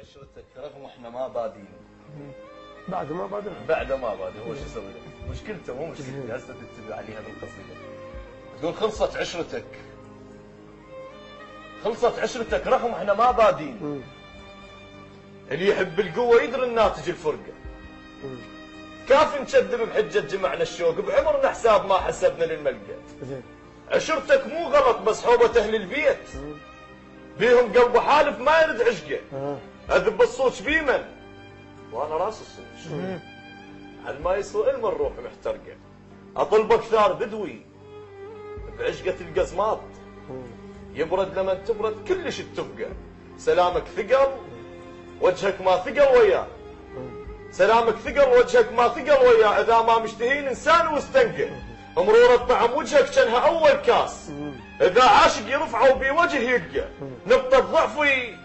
عشرتك رغم احنا ما بادين. بعد ما بادر هو شو يسوي له؟ مشكلته مو مشكلتي، هسه تكتب عليها بالقصيده. تقول خلصت عشرتك رغم احنا ما بادين. اللي يحب القوه يدري الناتج الفرقه. كافي نكذب بحجه جمعنا الشوق، بعمرنا حساب ما حسبنا للملقى. عشرتك مو غلط بس حوبه اهل البيت. بيهم قلبه حالف ما يرد عشقه. اذب الصوت بيمن وانا راس الصوت. على ما يسوى علم الروح محترقه. اطلبك ثار بدوي بعشقه القزماط. يبرد لمن تبرد كلش التفقه. سلامك ثقل وجهك ما ثقل وياه. سلامك ثقل وجهك ما ثقل وياه. اذا ما مشتهين انسان واستنقى. مرور الطعم وجهك كانها اول كاس. اذا عاشق يرفعه بوجه يلقى. نقطة ضعفي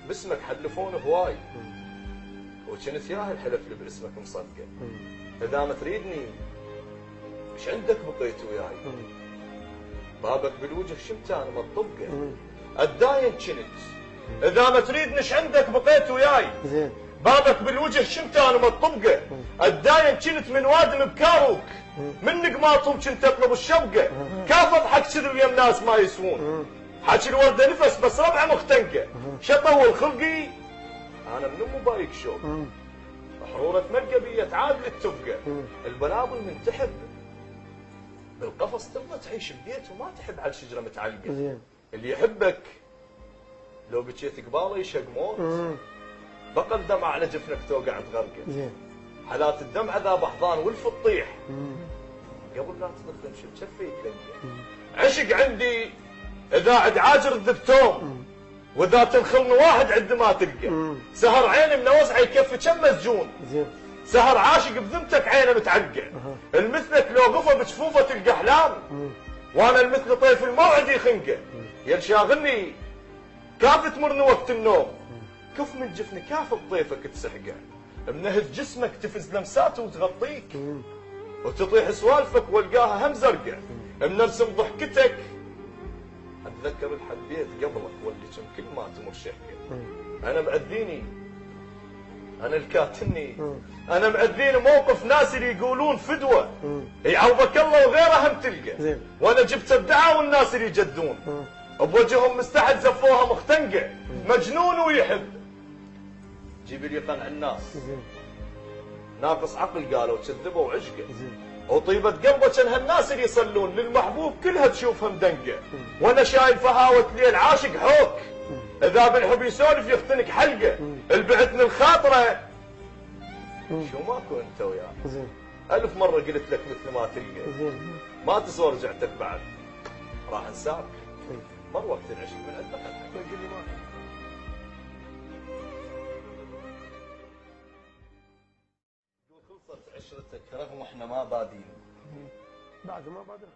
باسمك حلفون هواي. وكنت ياهل حلف لي باسمك مصدقه. اذا ما تريدني ايش عندك بقيت وياي. بابك بالوجه شمتان ما تطبقه. الداين كنت اذا ما تريدني ايش عندك بقيت وياي. بابك بالوجه شمتان وما تطبقه. الداين كنت من وادم بكاروك. منك ما طوب كنت اطلب الشبقه. كاف اضحك كذب يم ناس ما يسوون. حكي الورده نفس بس ربعه مختنقه. شطول خلقي انا من مو بايك شوق. حروره ملقى بي تعادل التفقه. البلابل من تحب بالقفص تبغى تعيش ببيت وما تحب على الشجره متعلقه. اللي يحبك لو بكيت قباله يشق موت. بقى الدمع على جفنك توقع تغرقه. حالات الدمعه ذا بحضان والف تطيح. قبل لا تدخل امشي بكفي يتلقى. عشق عندي اذا عد عاجر الدبتوم. واذا تنخلني واحد عند ما تلقى. سهر عيني من وسعه يكفي كم مسجون. سهر عاشق بذمتك عينه متعقع. المثلك لو قفى بجفوفه تلقى احلام. وانا المثل طيف الموعد يخنقه. يا شاغلني كاف تمرني وقت النوم. كف من جفني كاف بطيفك تسحقه. منهج جسمك تفز لمساته وتغطيك. وتطيح سوالفك والقاها هم زرقه. منرسم ضحكتك اتذكر الحبيت قبلك واللي كم كل ما تمر شحكه. انا مأذيني انا الكاتني. انا مأذيني موقف ناس اللي يقولون فدوه. يعوضك الله وغيره هم تلقى. وانا جبت الدعاء والناس اللي يجدون. بوجههم مستحد زفوها مختنقه. مجنون ويحب جيب لي قنع الناس. ناقص عقل قالوا كذبوا وعشقه. وطيبة قلبه كان هالناس اللي يصلون للمحبوب كلها تشوفها مدنقه. وانا شايل فهاوة ليل عاشق حوك. اذا بالحب يسولف يختنك حلقه. البعت من الخاطره شو ماكو انت وياه. الف مره قلت لك مثل ما تلقى. ما تسوى رجعتك بعد راح انساك. مر وقت العشق من عندك. خلصت عشرتك رغم احنا ما بادين. بعد ما بادر